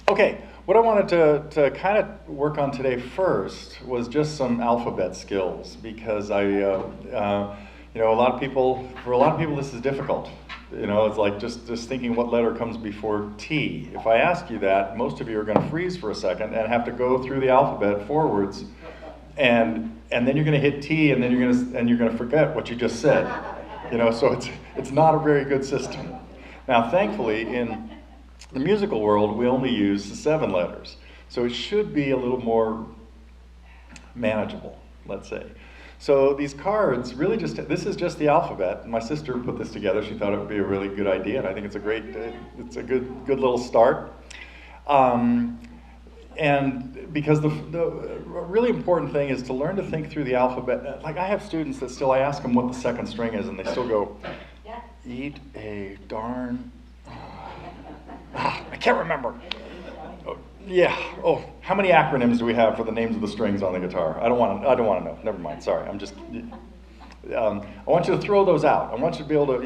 Okay, what I wanted to kind of work on today first was just some alphabet skills because a lot of people, for a lot of people, this is difficult. It's like just thinking what letter comes before T. If I ask you that, most of you are going to freeze for a second and have to go through the alphabet forwards, and then you're going to hit T, and then you're going to forget what you just said. So it's not a very good system. Now, thankfully, in the musical world, we only use the 7 letters. So it should be a little more manageable, let's say. So these cards really this is just the alphabet. My sister put this together. She thought it would be a really good idea, and I think it's it's a good little start. And because the really important thing is to learn to think through the alphabet. Like I have students that I ask them what the second string is, and they still go, eat a darn, I can't remember. Oh, yeah. Oh, how many acronyms do we have for the names of the strings on the guitar? I don't want to know. Never mind. Sorry. I want you to throw those out. I want you to be able to,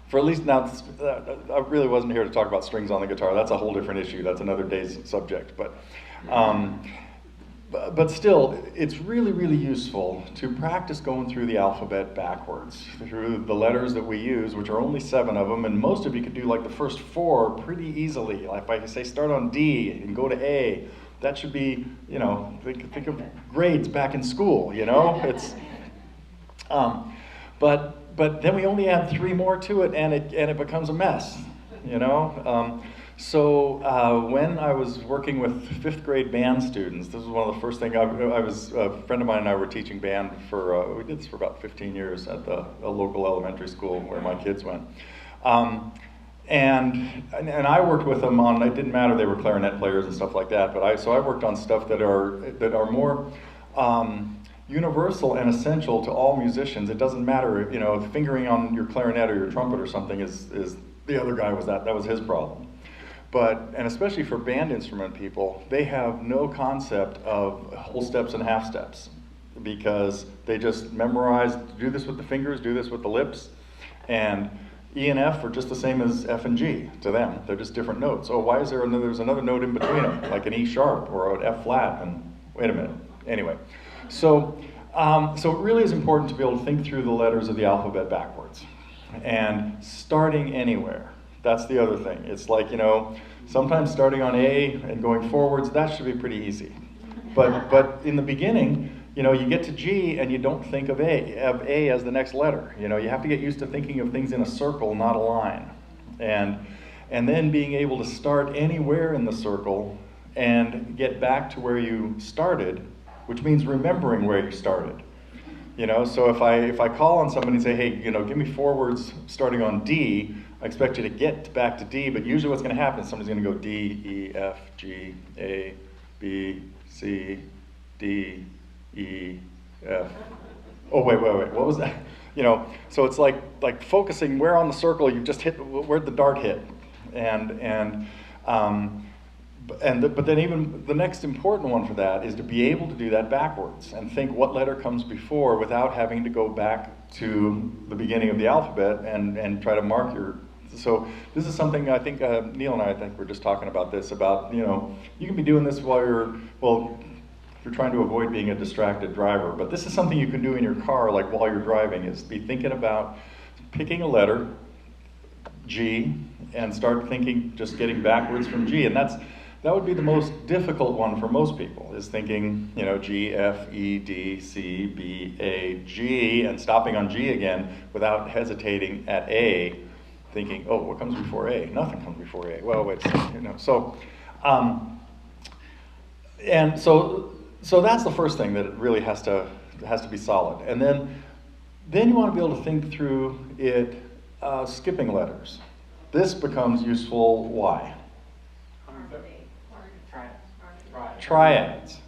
for at least now, I really wasn't here to talk about strings on the guitar. That's a whole different issue. That's another day's subject. But still, it's really, really useful to practice going through the alphabet backwards, through the letters that we use, which are only 7 of them, and most of you could do like the first 4 pretty easily. Like if I say start on D and go to A, that should be, think of grades back in school, It's, but then we only add 3 more to it, and it becomes a mess, So when I was working with 5th grade band students, this was one of the first things, a friend of mine and I were teaching band we did this for about 15 years at a local elementary school where my kids went. And I worked with them on, it didn't matter, they were clarinet players and stuff like that, so I worked on stuff that are more universal and essential to all musicians. It doesn't matter, fingering on your clarinet or your trumpet or something is the other guy that was his problem. And especially for band instrument people, they have no concept of whole steps and half steps because they just memorize, do this with the fingers, do this with the lips, and E and F are just the same as F and G to them. They're just different notes. Oh, why is there's another note in between them, like an E sharp or an F flat, and wait a minute. Anyway, so it really is important to be able to think through the letters of the alphabet backwards and starting anywhere. That's the other thing. It's like, sometimes starting on A and going forwards, that should be pretty easy. But in the beginning, you get to G and you don't think of A as the next letter. You have to get used to thinking of things in a circle, not a line. And then being able to start anywhere in the circle and get back to where you started, which means remembering where you started. So if I call on somebody and say, hey, give me forwards starting on D, I expect you to get back to D, but usually what's going to happen is somebody's going to go D, E, F, G, A, B, C, D, E, F. Oh, wait, what was that? So it's like focusing where on the circle you just hit, where'd the dart hit. But then even the next important one for that is to be able to do that backwards and think what letter comes before without having to go back to the beginning of the alphabet and try to mark your. So this is something I think Neil and I think we're just talking about this, about, you can be doing this while you're trying to avoid being a distracted driver, but this is something you can do in your car, like while you're driving, is be thinking about picking a letter, G, and start thinking, just getting backwards from G, and that would be the most difficult one for most people, is thinking, G, F, E, D, C, B, A, G, and stopping on G again without hesitating at A, thinking, oh, what comes before A? Nothing comes before A. Well, wait a second, So that's the first thing that it really has to be solid. And then you want to be able to think through it, skipping letters. This becomes useful, why? Triads.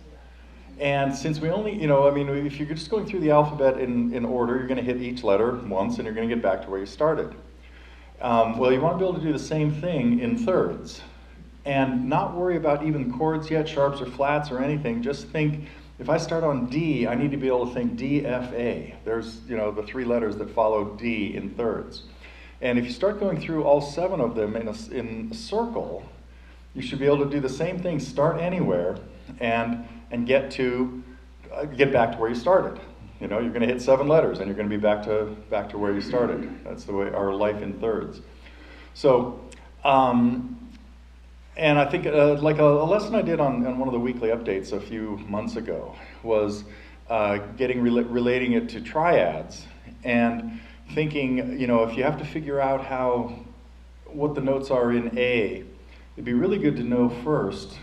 And since we only, if you're just going through the alphabet in order, you're going to hit each letter once and you're going to get back to where you started. Well, you want to be able to do the same thing in thirds and not worry about even chords yet, sharps or flats or anything. Just think, if I start on D, I need to be able to think D, F, A. There's, the 3 letters that follow D in thirds. And if you start going through all 7 of them in a circle, you should be able to do the same thing, start anywhere, and get back to where you started. You're going to hit 7 letters, and you're going to be back to where you started. That's the way our life in thirds. So, and I think like a lesson I did on one of the weekly updates a few months ago was relating it to triads and thinking, if you have to figure out what the notes are in A, it'd be really good to know first,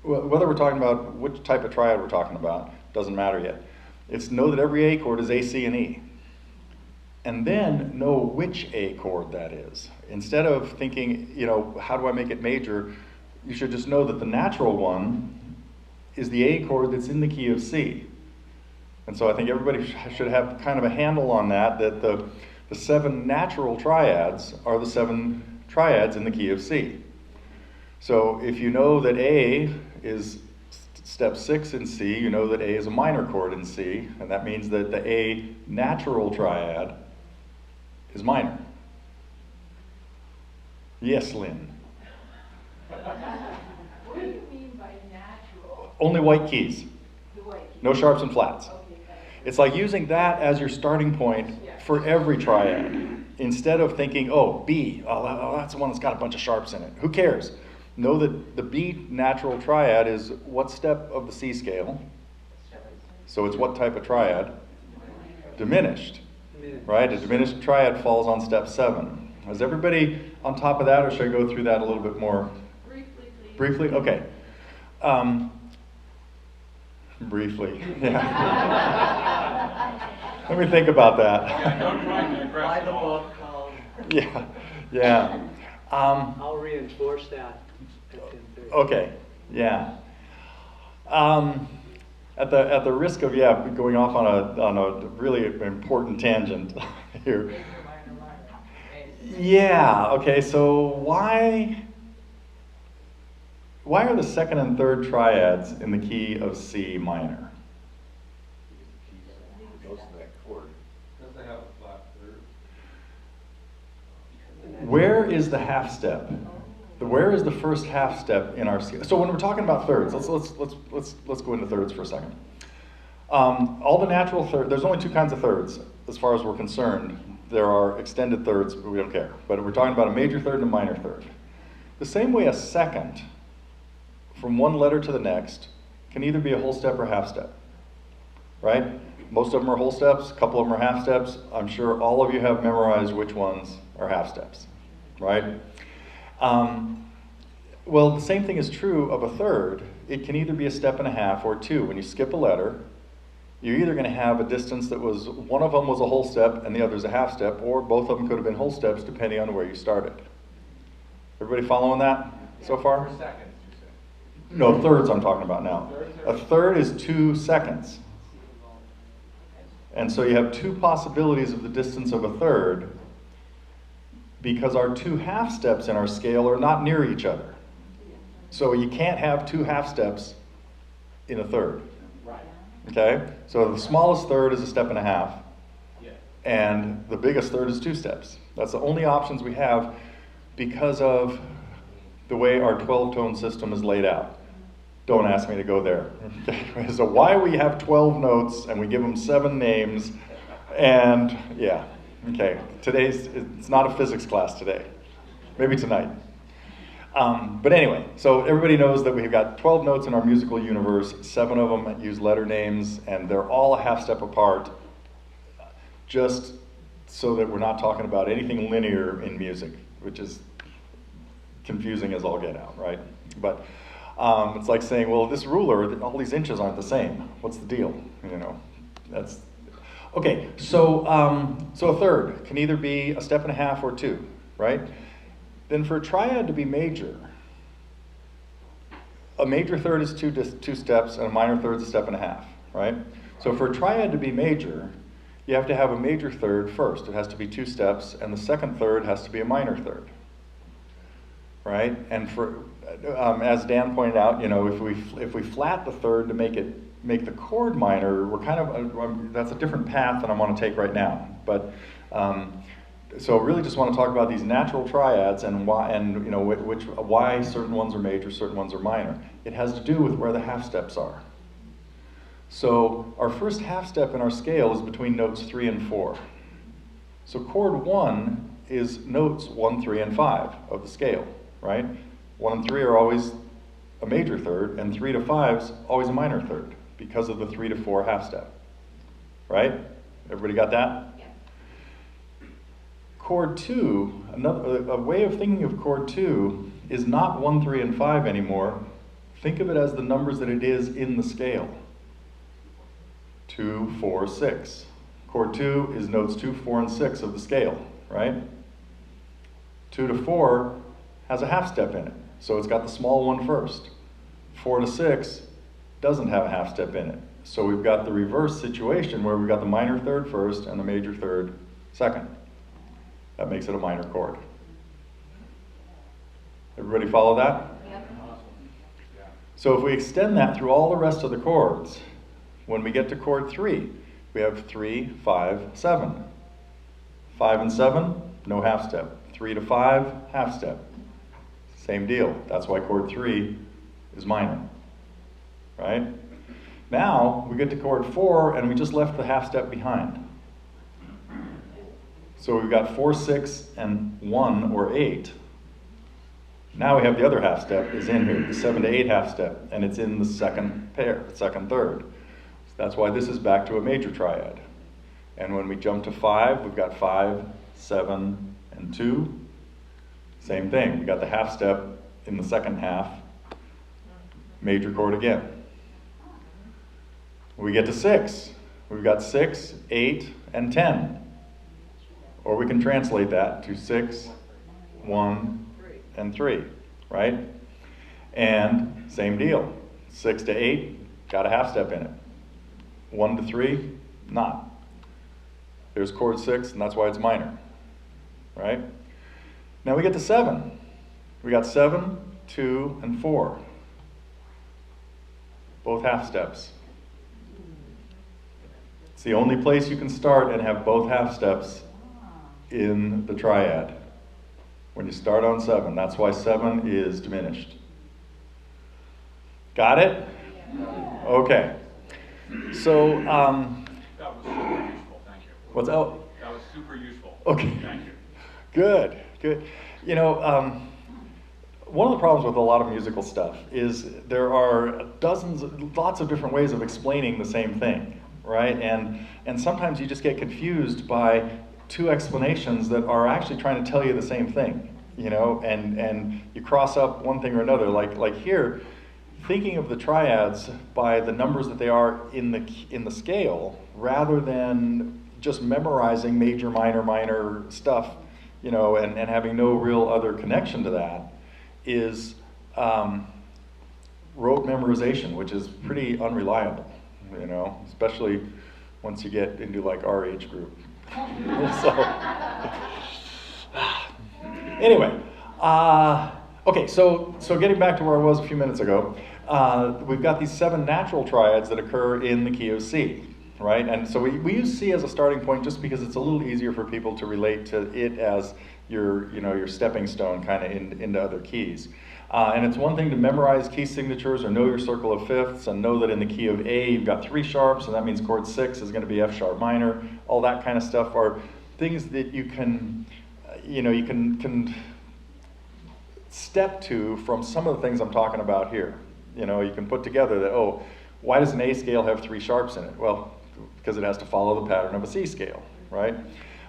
whether we're talking about which type of triad we're talking about, doesn't matter yet. It's know that every A chord is A, C, and E. And then know which A chord that is. Instead of thinking, how do I make it major, you should just know that the natural one is the A chord that's in the key of C. And so I think everybody should have kind of a handle on that the 7 natural triads are the 7 triads in the key of C. So if you know that A is step 6 in C, you know that A is a minor chord in C, and that means that the A natural triad is minor. Yes, Lynn. What do you mean by natural? Only white keys. The white keys. No sharps and flats. Okay, It's like using that as your starting point for every triad. Instead of thinking, B, that's the one that's got a bunch of sharps in it. Who cares? Know that the B natural triad is what step of the C scale? So it's what type of triad? Diminished. Right? A diminished triad falls on step 7. Is everybody on top of that, or should I go through that a little bit more? Briefly, please. Briefly? Okay. Briefly, yeah. Let me think about that. Yeah, don't try to Buy address the it all. book called. Yeah. I'll reinforce that at 10:30. Okay, yeah. At the risk of going off on a really important tangent here. Yeah. Okay. So why are the second and third triads in the key of C minor? Goes to that chord. Because they have a flat third. Where is the half step? Where is the first half step in our scale? So when we're talking about thirds, let's go into thirds for a second. All the natural thirds. There's only 2 kinds of thirds, as far as we're concerned. There are extended thirds, but we don't care. But we're talking about a major third and a minor third. The same way a second, from one letter to the next, can either be a whole step or half step, right? Most of them are whole steps, a couple of them are half steps. I'm sure all of you have memorized which ones are half steps, right? Well, the same thing is true of a third. It can either be a step and a half or 2. When you skip a letter, you're either going to have a distance that was, one of them was a whole step and the other's a half step, or both of them could have been whole steps depending on where you started. Everybody following that so far? For seconds, you said. No, thirds I'm talking about now. A third is 2 seconds. And so you have 2 possibilities of the distance of a third because our 2 half steps in our scale are not near each other. So you can't have 2 half steps in a third. Right. Okay? So the smallest third is a step and a half, Yeah. and the biggest third is 2 steps. That's the only options we have because of the way our 12-tone system is laid out. Don't ask me to go there. Okay? So why we have 12 notes and we give them 7 names, and yeah, okay. It's not a physics class today. Maybe tonight. But anyway, so everybody knows that we've got 12 notes in our musical universe. 7 of them use letter names, and they're all a half step apart, just so that we're not talking about anything linear in music, which is confusing as all get out, right? But it's like saying, well, this ruler, all these inches aren't the same. What's the deal? That's okay. So a third can either be a step and a half or 2, right? Then for a triad to be major, a major third is 2 steps and a minor third is a step and a half, right? So for a triad to be major, you have to have a major third first. It has to be 2 steps, and the second third has to be a minor third, right? And for as Dan pointed out, if we flat the third to make the chord minor, we're kind of that's a different path than I want to take right now. But So really just want to talk about these natural triads and why, and you know, why certain ones are major, certain ones are minor. It has to do with where the half steps are. So our first half step in our scale is between notes 3 and 4. So chord 1 is notes 1, 3, and 5 of the scale, right? 1 and 3 are always a major third, and 3 to 5 is always a minor third because of the 3 to 4 half step, right? Everybody got that? Yeah. Chord 2, a way of thinking of chord 2 is not 1, 3, and 5 anymore. Think of it as the numbers that it is in the scale. 2, 4, 6. Chord 2 is notes 2, 4, and 6 of the scale, right? 2 to 4 has a half step in it, so it's got the small one first. 4 to 6 doesn't have a half step in it. So we've got the reverse situation where we've got the minor third first and the major third second. That makes it a minor chord. Everybody follow that? Yep. So if we extend that through all the rest of the chords, when we get to chord 3, we have 3, 5, 7. 5 and 7, no half step. 3 to 5, half step. Same deal. That's why chord 3 is minor, right? Now we get to chord 4 and we just left the half step behind. So we've got 4, 6, and 1 or 8. Now we have the other half step is in here, the 7 to 8 half step, and it's in the second pair, second third. So that's why this is back to a major triad. And when we jump to 5, we've got 5, 7, and 2. Same thing, we got the half step in the second half, major chord again. We get to 6, we've got 6, 8, and 10. Or we can translate that to 6, 1, and 3, right? And same deal. 6 to 8, got a half step in it. 1 to 3, not. There's chord 6, and that's why it's minor, right? Now we get to 7. We got 7, 2, and 4. Both half steps. It's the only place you can start and have both half steps in the triad. When you start on 7, that's why 7 is diminished. Got it? Okay. So, That was super useful, thank you. what's out? That was super useful. Okay. Thank you. Good, good. You know, one of the problems with a lot of musical stuff is there are lots of different ways of explaining the same thing, right? And sometimes you just get confused by two explanations that are actually trying to tell you the same thing, you know, and you cross up one thing or another. Like here, thinking of the triads by the numbers that they are in the scale, rather than just memorizing major, minor, minor stuff, you know, and having no real other connection to that, is rote memorization, which is pretty unreliable, you know, especially once you get into like our age group. So, anyway, okay, so getting back to where I was a few minutes ago, we've got these 7 natural triads that occur in the key of C, right? And so we use C as a starting point just because it's a little easier for people to relate to it as your stepping stone kind of into other keys. And it's one thing to memorize key signatures or know your circle of fifths and know that in the key of A you've got 3 sharps, and that means chord 6 is going to be F sharp minor. All that kind of stuff are things that you can step to from some of the things I'm talking about here. You know, you can put together that, oh, why does an A scale have 3 sharps in it? Well, because it has to follow the pattern of a C scale, right?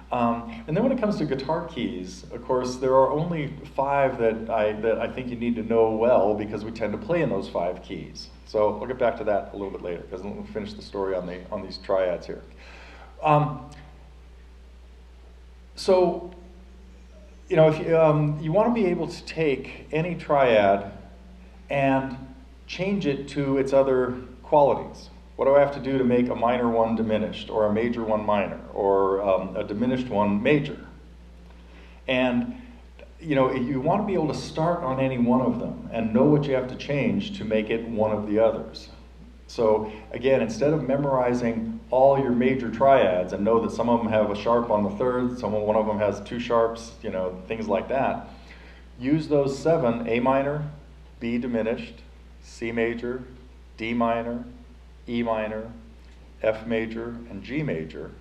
And then when it comes to guitar keys, of course, there are only 5 that I think you need to know well because we tend to play in those 5 keys. So I'll get back to that a little bit later because we'll finish the story on these triads here. So, you know, if you want to be able to take any triad and change it to its other qualities. What do I have to do to make a minor one diminished, or a major one minor, or a diminished one major? And you know, you want to be able to start on any one of them and know what you have to change to make it one of the others. So again, instead of memorizing all your major triads and know that some of them have a sharp on the third, one of them has two sharps, you know, things like that, use those 7, A minor, B diminished, C major, D minor, E minor, F major, and G major.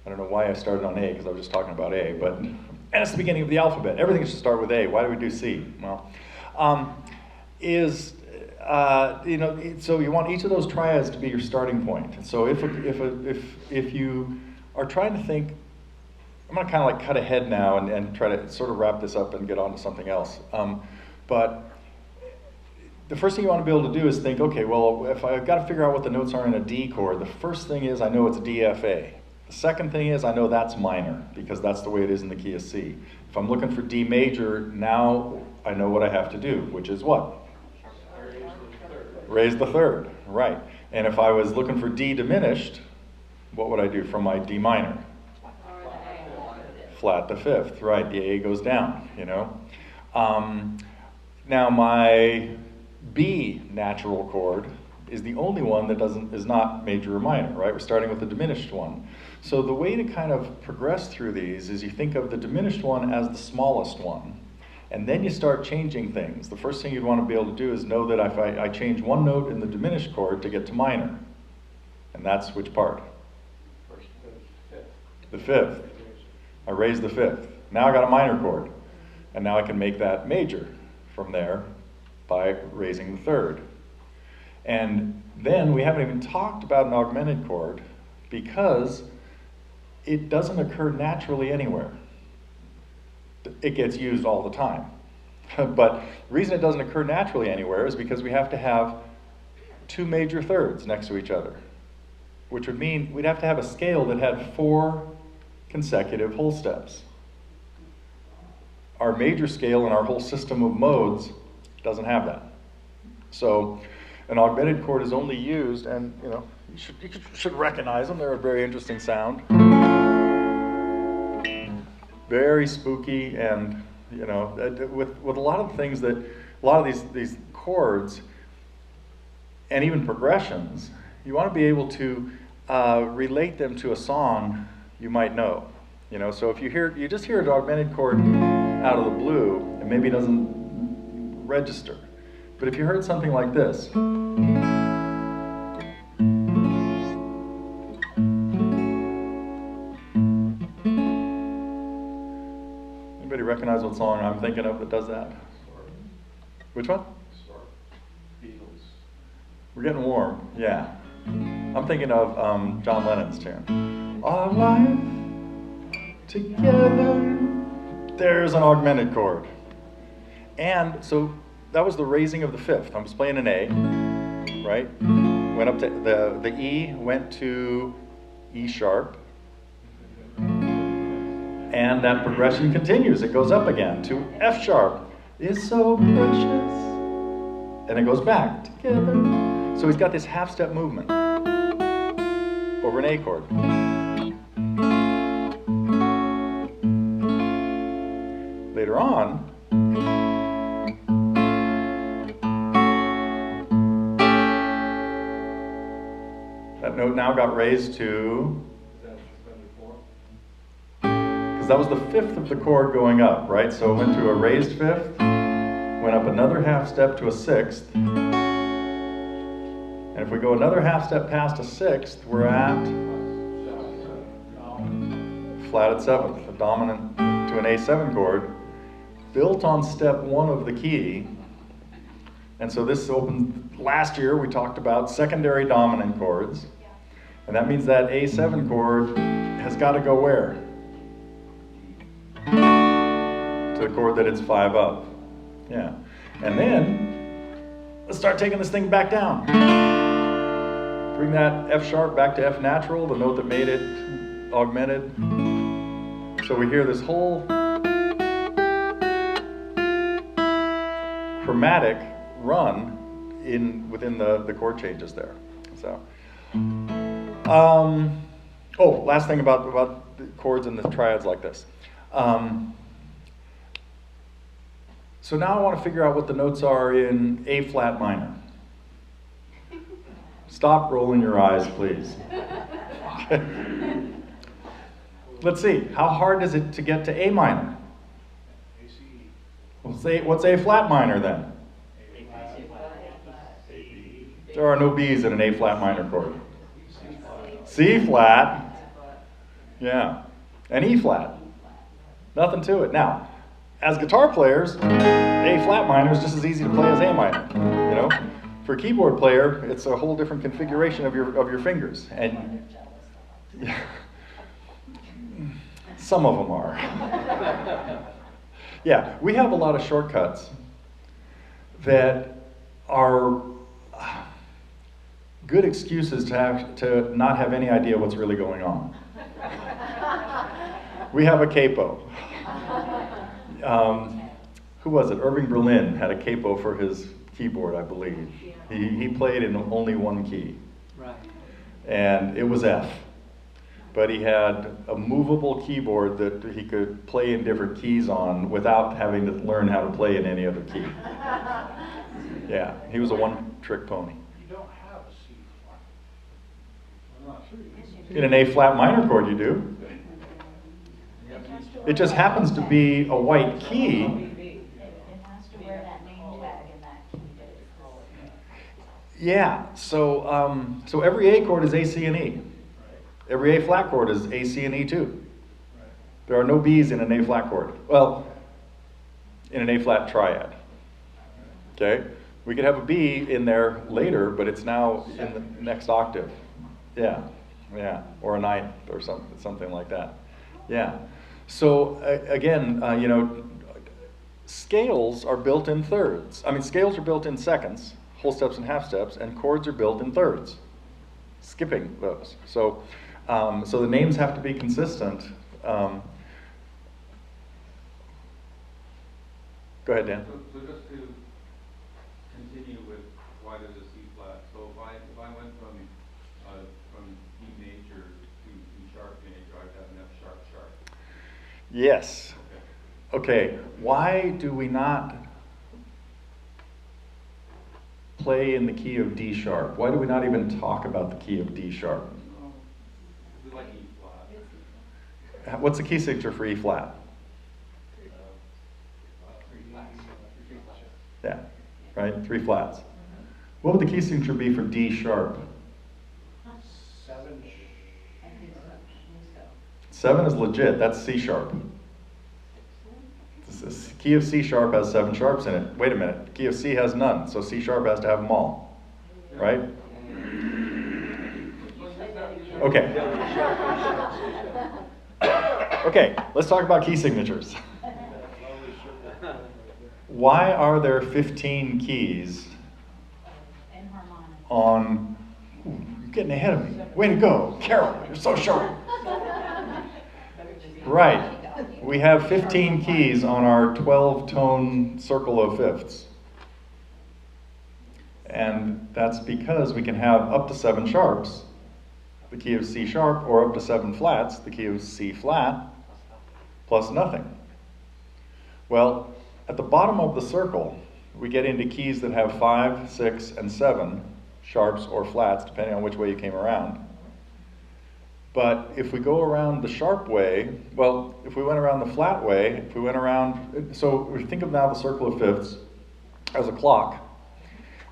I don't know why I started on A, because I was just talking about A, but, and it's the beginning of the alphabet. Everything should start with A. Why do we do C? Well, so you want each of those triads to be your starting point. And so if you are trying to think, I'm going to kind of like cut ahead now and try to sort of wrap this up and get on to something else. But the first thing you want to be able to do is think, okay, well, if I've got to figure out what the notes are in a D chord, the first thing is I know it's D, F, A. The second thing is I know that's minor, because that's the way it is in the key of C. If I'm looking for D major, now I know what I have to do, which is what? Raise the third, right. And if I was looking for D diminished, what would I do from my D minor? Flat the fifth, right, the A goes down, you know. Now my B natural chord is the only one that is not major or minor, right? We're starting with the diminished one. So the way to kind of progress through these is you think of the diminished one as the smallest one, and then you start changing things. The first thing you'd want to be able to do is know that if I change one note in the diminished chord to get to minor, and that's which part? The fifth. I raise the fifth. Now I got a minor chord, and now I can make that major from there by raising the third. And then we haven't even talked about an augmented chord because it doesn't occur naturally anywhere. It gets used all the time. But the reason it doesn't occur naturally anywhere is because we have to have two major thirds next to each other, which would mean we'd have to have a scale that had 4 consecutive whole steps. Our major scale in our whole system of modes doesn't have that. So an augmented chord is only used, and you know, you should recognize them. They're a very interesting sound. Very spooky, and you know, with a lot of things that, a lot of these chords and even progressions, you want to be able to relate them to a song you might know. You know, so if you just hear an augmented chord out of the blue, it maybe doesn't register. But if you heard something like this, anybody recognize what song I'm thinking of that does that? Which one? We're getting warm, yeah. I'm thinking of John Lennon's tune. Our life together. There's an augmented chord. And so that was the raising of the fifth. I was playing an A, right? Went up to the E, went to E sharp. And that progression continues. It goes up again to F sharp. It's so precious. And it goes back together. So he's got this half step movement over an A chord. Later on, that note now got raised to, because that was the fifth of the chord going up, right? So it went to a raised fifth, went up another half step to a sixth, and if we go another half step past a sixth, we're at flatted seventh, a dominant to an A7 chord, built on step 1 of the key. And so this opened, last year we talked about secondary dominant chords. And that means that A7 chord has got to go where? To the chord that it's 5 up. Yeah. And then, let's start taking this thing back down. Bring that F sharp back to F natural, the note that made it augmented. So we hear this whole chromatic run within the chord changes there. So, last thing about the chords and the triads like this. So now I want to figure out what the notes are in A flat minor. Stop rolling your eyes, please. Okay. Let's see, how hard is it to get to A minor? What's A flat minor then? There are no B's in an A flat minor chord. C flat, yeah, and E flat. Nothing to it. Now, as guitar players, A flat minor is just as easy to play as A minor. You know, for a keyboard player, it's a whole different configuration of your fingers, and yeah, some of them are. Yeah, we have a lot of shortcuts that are good excuses to not have any idea what's really going on. We have a capo. Who was it? Irving Berlin had a capo for his keyboard, I believe. He played in only one key. Right. And it was F. But he had a movable keyboard that he could play in different keys on without having to learn how to play in any other key. Yeah, he was a one-trick pony. You don't have a C flat. I'm not sure you do. In an A flat minor chord, you do. It just happens to be a white key. It has to wear that name tag in that key. Yeah, so every A chord is A, C, and E. Every A flat chord is A, C, and E too. There are no B's in an A flat chord. Well, in an A flat triad. Okay? We could have a B in there later, but it's now in the next octave. Yeah, yeah, or a ninth or something like that. Yeah. So again, you know, scales are built in thirds. I mean, scales are built in seconds, whole steps and half steps, and chords are built in thirds. Skipping those. So the names have to be consistent. Go ahead, Dan. So just to continue with why there's a C flat. So if I went from E major to E sharp major, I'd have an F sharp sharp. Yes. Okay. Why do we not play in the key of D sharp? Why do we not even talk about the key of D sharp? We like E flat. What's the key signature for E flat? Yeah, right? 3 flats. What would the key signature be for D sharp? 7. 7 is legit. That's C sharp. This key of C sharp has 7 sharps in it. Wait a minute. The key of C has none, so C sharp has to have them all. Right? Okay. Okay, let's talk about key signatures. Why are there 15 keys And harmonic. on... Ooh, you're getting ahead of me. Way to go. Carol, you're so sharp. Right. We have 15 keys on our 12-tone circle of fifths. And that's because we can have up to 7 sharps, the key of C sharp, or up to 7 flats, the key of C flat, plus nothing. Well, at the bottom of the circle, we get into keys that have 5, 6, and 7 sharps or flats, depending on which way you came around. But if we go around the sharp way, well, if we went around the flat way, if we went around, so we think of now the circle of fifths as a clock.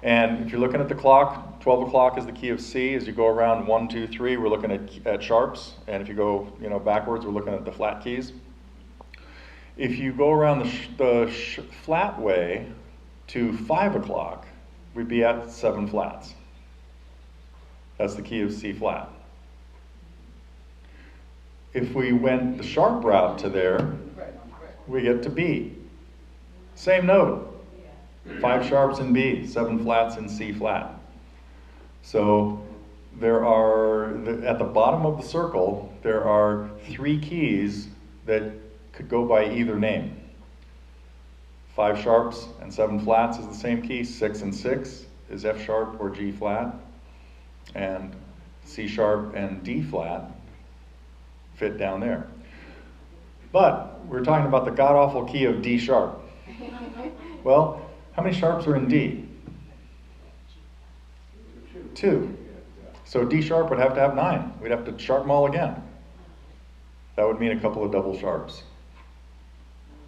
And if you're looking at the clock, 12 o'clock is the key of C. As you go around 1, 2, 3, we're looking at sharps. And if you go, backwards, we're looking at the flat keys. If you go around the flat way to 5 o'clock, we'd be at 7 flats. That's the key of C flat. If we went the sharp route to there, we get to B. Same note. 5 sharps in B, 7 flats in C flat. So there are, at the bottom of the circle, there are 3 keys that could go by either name. 5 sharps and 7 flats is the same key. 6 and 6 is F sharp or G flat. And C sharp and D flat fit down there. But we're talking about the god-awful key of D sharp. Well, how many sharps are in D? 2. So D sharp would have to have 9. We'd have to sharp them all again. That would mean a couple of double sharps.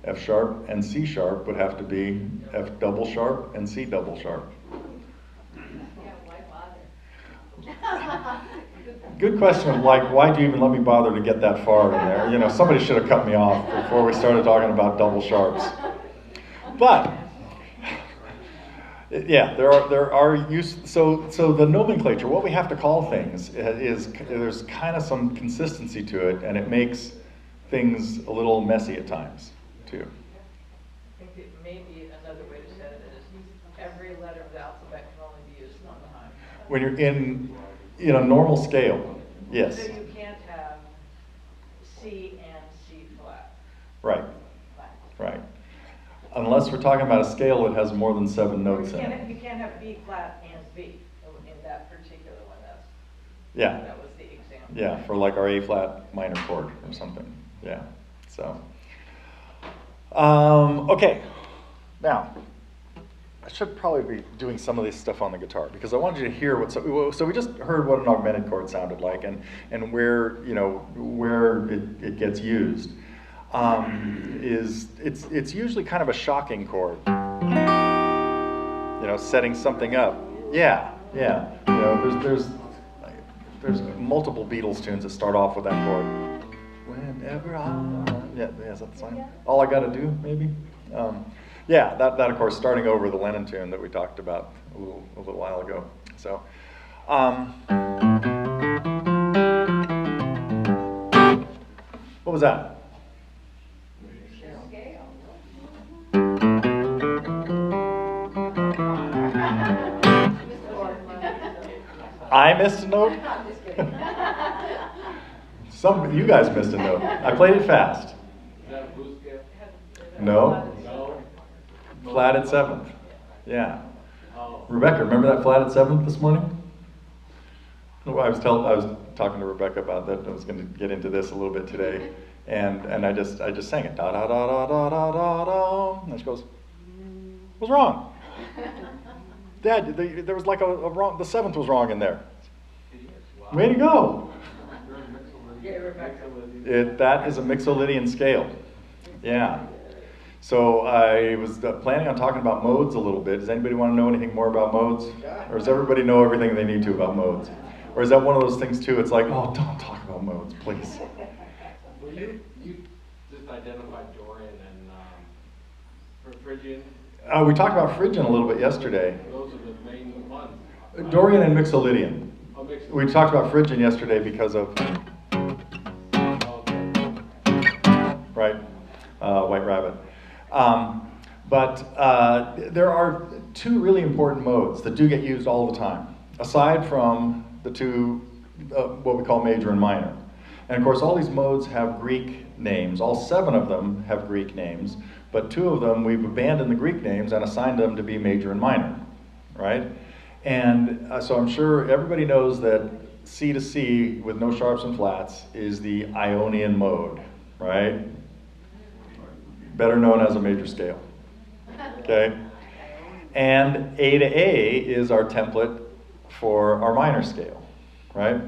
F sharp and C sharp would have to be F double sharp and C double sharp. Good question of like, why do you even let me bother to get that far in there? You know, somebody should have cut me off before we started talking about double sharps. But yeah, there are use. So the nomenclature, what we have to call things is there's kind of some consistency to it, and it makes things a little messy at times too. I think it may be another way to say it is every letter of the alphabet can only be used one time. When you're in a normal scale, yes. So you can't have C and C flat. Right. Right. Unless we're talking about a scale that has more than 7 notes in it. You can't have B flat and B in that particular one. Yeah. That was the example. Yeah, for like our A flat minor chord or something. Yeah. So. Okay. Now, I should probably be doing some of this stuff on the guitar because I wanted you to hear what. So we just heard what an augmented chord sounded like and where where it gets used. It's usually kind of a shocking chord. Setting something up. Yeah. There's multiple Beatles tunes that start off with that chord. Whenever is that the song? All I Gotta Do, maybe? Yeah, that of course starting over the Lennon tune that we talked about a little while ago. So, what was that? I missed a note? You guys missed a note. I played it fast. Is that a blues scale? No. No. Flatted 7th. Yeah. Oh. Rebecca, remember that flatted 7th this morning? Well, I was talking to Rebecca about that. I was going to get into this a little bit today, and I just sang it. Da da da da da da da da. And she goes, "What's wrong?" Dad, there was like a wrong. The 7th was wrong in there. Wow. Way to go! Yeah, Rebecca. That is a Mixolydian scale. Yeah. So I was planning on talking about modes a little bit. Does anybody want to know anything more about modes? Or does everybody know everything they need to about modes? Or is that one of those things too? It's like, oh, don't talk about modes, please. Well, you just identified Dorian and Phrygian. We talked about Phrygian a little bit yesterday. Those are the main ones. Dorian and Mixolydian. Oh, mixed. We talked about Phrygian yesterday because of, right, White Rabbit. But there are 2 really important modes that do get used all the time, aside from the 2, what we call major and minor. And of course, all these modes have Greek names. All 7 of them have Greek names, but 2 of them, we've abandoned the Greek names and assigned them to be major and minor, right? And so I'm sure everybody knows that C to C with no sharps and flats is the Ionian mode, right? Better known as a major scale, okay? And A to A is our template for our minor scale, right?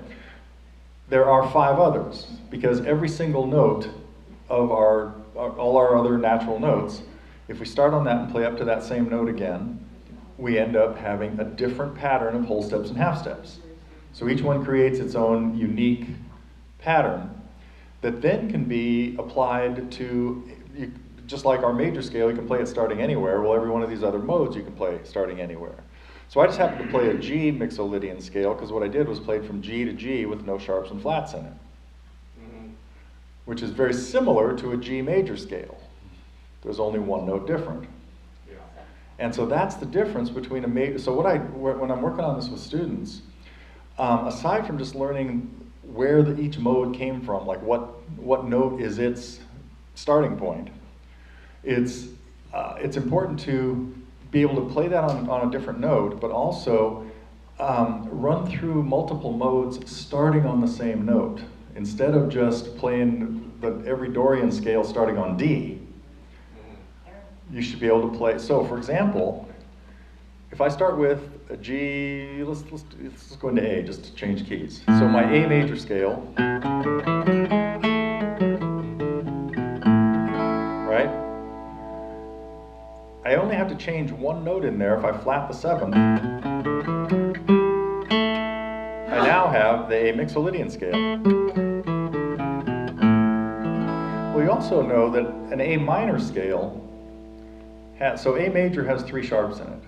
There are 5 others, because every single note of all our other natural notes, if we start on that and play up to that same note again, we end up having a different pattern of whole steps and half steps. So each one creates its own unique pattern that then can be applied to, just like our major scale, you can play it starting anywhere. Well, every one of these other modes you can play starting anywhere. So I just happened to play a G Mixolydian scale because what I did was played from G to G with no sharps and flats in it, which is very similar to a G major scale. There's only one note different. Yeah. And so that's the difference between a major. So when I'm working on this with students, aside from just learning where each mode came from, like what note is its starting point, it's important to be able to play that on a different note, but also run through multiple modes starting on the same note. Instead of just playing every Dorian scale starting on D, you should be able to play. So for example, if I start with a G, let's go into A just to change keys. So my A major scale, right? I only have to change one note in there. If I flat the 7th, I now have the A mixolydian scale. We also know that an A minor scale so A major has 3 sharps in it.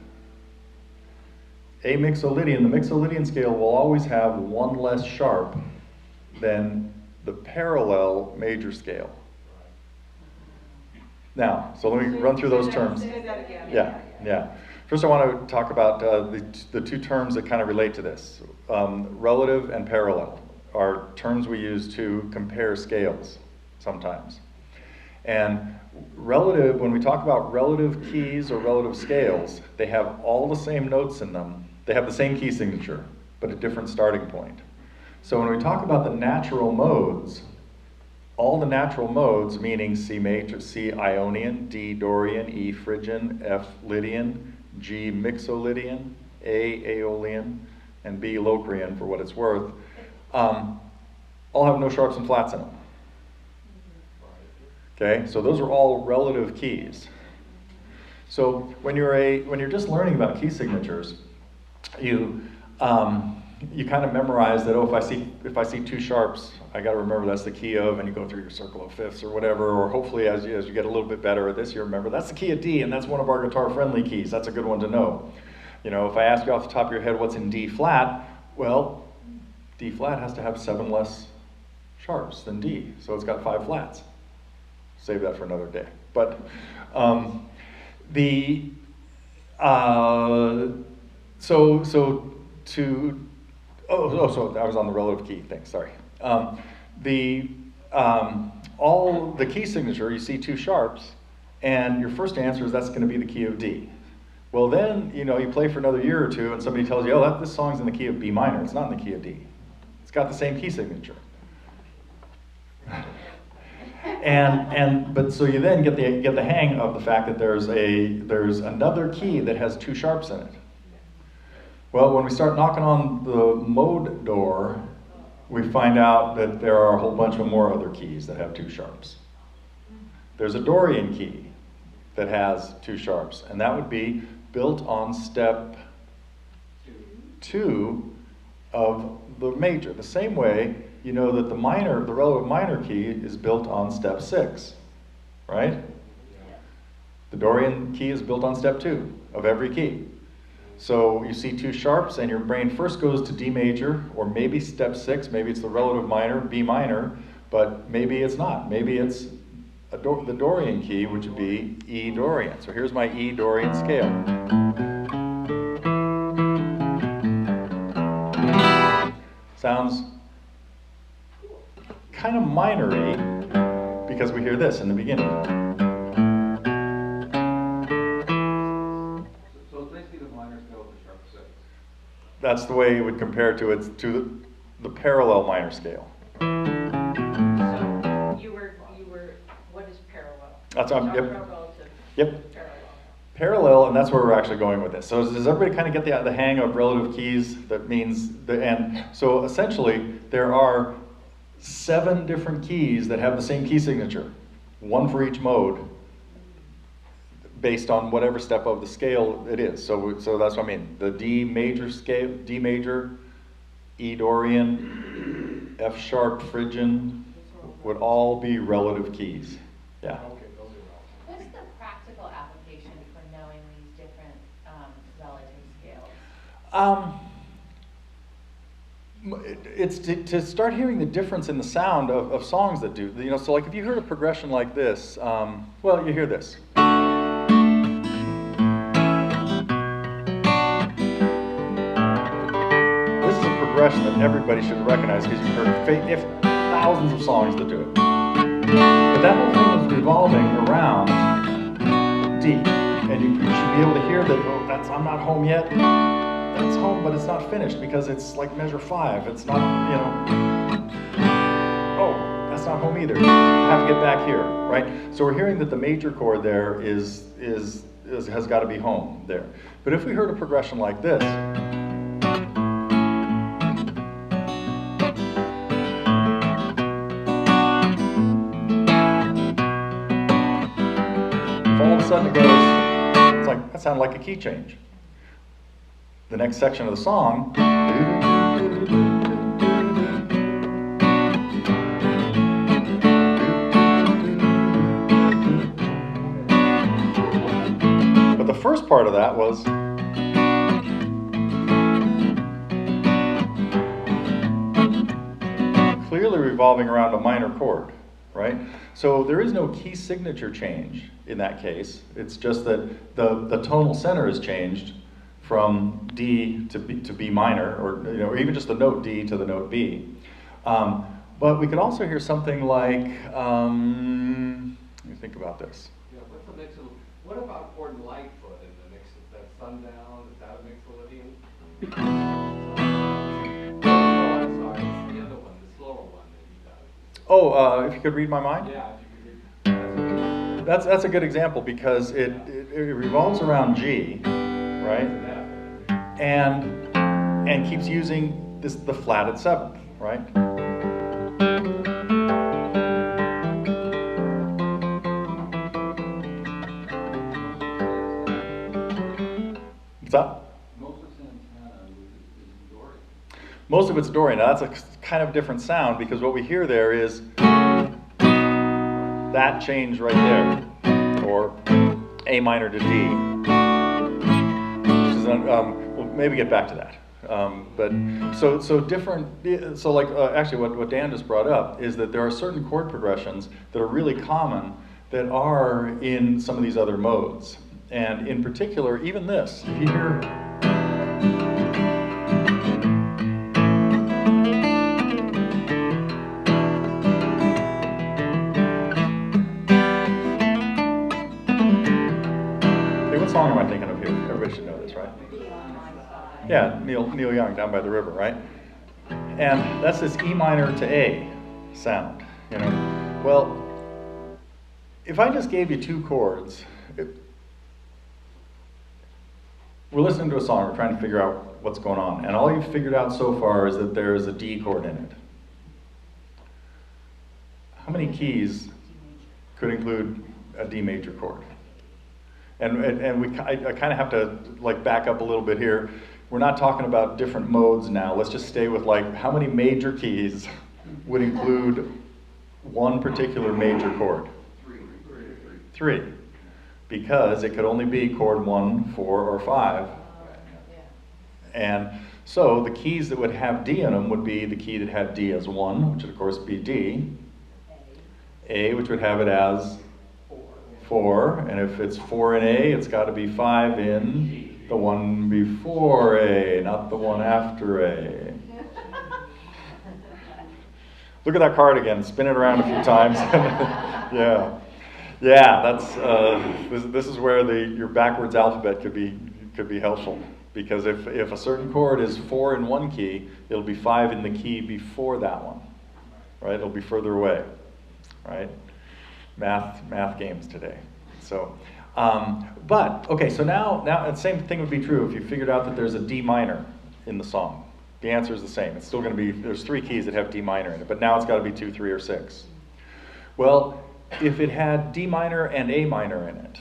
A mixolydian, the mixolydian scale will always have 1 less sharp than the parallel major scale. Now, so let me run through those terms. Say that again. Yeah. First I want to talk about the 2 terms that kind of relate to this. Relative and parallel are terms we use to compare scales sometimes. And relative, when we talk about relative keys or relative scales, they have all the same notes in them. They have the same key signature, but a different starting point. So when we talk about the natural modes, all the natural modes, meaning C major, C Ionian, D Dorian, E Phrygian, F Lydian, G Mixolydian, A Aeolian, and B Locrian for what it's worth, all have no sharps and flats in them. Okay, so those are all relative keys. So when you're just learning about key signatures, you kind of memorize that. Oh, if I see 2 sharps, I got to remember that's the key of, and you go through your circle of fifths or whatever. Or hopefully, as you get a little bit better at this, you remember that's the key of D, and that's one of our guitar-friendly keys. That's a good one to know. You know, if I ask you off the top of your head what's in D flat, well, D flat has to have 7 less sharps than D, so it's got 5 flats. Save that for another day. But so I was on the relative key thing. Sorry. All the key signature, you see 2 sharps, and your first answer is that's going to be the key of D. Well, then you play for another year or 2, and somebody tells you, oh, this song's in the key of B minor. It's not in the key of D. It's got the same key signature. But so you then get the hang of the fact that there's another key that has 2 sharps in it. Well, when we start knocking on the mode door, we find out that there are a whole bunch of more other keys that have 2 sharps. There's a Dorian key that has 2 sharps, and that would be built on step 2 of the major. The same way you know that the relative minor key is built on step 6, right? The Dorian key is built on step 2 of every key. So you see 2 sharps, and your brain first goes to D major, or maybe step 6, maybe it's the relative minor, B minor, but maybe it's not. Maybe it's the Dorian key, which would be E Dorian. So here's my E Dorian scale. Sounds kind of minor-y because we hear this in the beginning. So it's basically the minor scale of the sharp 6. That's the way you would compare it to the parallel minor scale. So you were, what is parallel? That's Relative. Yep. Parallel. Parallel, and that's where we're actually going with this. So does everybody kind of get the hang of relative keys? That means so essentially there are 7 different keys that have the same key signature, 1 for each mode, based on whatever step of the scale it is. So that's what I mean. The D major scale, D major, E Dorian, F sharp Phrygian would all be relative keys. Yeah. What's the practical application for knowing these different relative scales? It's to start hearing the difference in the sound of songs that do. So like if you heard a progression like this, well, you hear this. This is a progression that everybody should recognize because you've heard thousands of songs that do it. But that whole thing was revolving around D, and you should be able to hear that. Oh, I'm not home yet. That's home, but it's not finished because it's like measure 5. It's not, oh, that's not home either. I have to get back here, right? So we're hearing that the major chord there is has got to be home there. But if we heard a progression like this, if all of a sudden it goes, it's like, that sounded like a key change. The next section of the song, but the first part of that was clearly revolving around a minor chord, right? So there is no key signature change in that case. It's just that the tonal center is changed from D to B minor, or even just the note D to the note B. But we could also hear something like, let me think about this. Yeah, what's the mix of, what about chord Lightfoot in the mix of that Sundown? Is that a Mixolydian? No, I'm sorry, it's the other one, the slower one that he does. Oh, if you could read my mind? Yeah, if you could read. That's a good example because it revolves around G, right? And keeps using the flatted seventh, right? What's that? Most of Santana is Dorian. Most of it's Dorian. Now that's a kind of different sound because what we hear there is that change right there, or A minor to D, which is we'll maybe get back to that. But so different. So like actually, what Dan just brought up is that there are certain chord progressions that are really common that are in some of these other modes, and in particular, even this. If you hear. What song am I thinking of here? Everybody should know this, right? Yeah, Neil Young, Down by the River, right? And that's this E minor to A sound, Well, if I just gave you two chords, we're listening to a song, we're trying to figure out what's going on, and all you've figured out so far is that there is a D chord in it. How many keys could include a D major chord? And I kind of have to back up a little bit here. We're not talking about different modes now. Let's just stay with how many major keys would include one particular major chord? Three. Because it could only be chord 1, 4, or 5. And so the keys that would have D in them would be the key that had D as 1, which would of course be D. A, which would have it as 4, and if it's 4 in A, it's got to be 5 in the one before A, not the one after A. Look at that card again, spin it around a few times. Yeah, that's this is where your backwards alphabet could be helpful, because if a certain chord is 4 in one key, it'll be 5 in the key before that one, right? It'll be further away, right? Math games today. So, but okay. So now the same thing would be true if you figured out that there's a D minor in the song. The answer is the same. It's still going to be, there's 3 keys that have D minor in it, but now it's got to be 2, 3, or 6. Well, if it had D minor and A minor in it,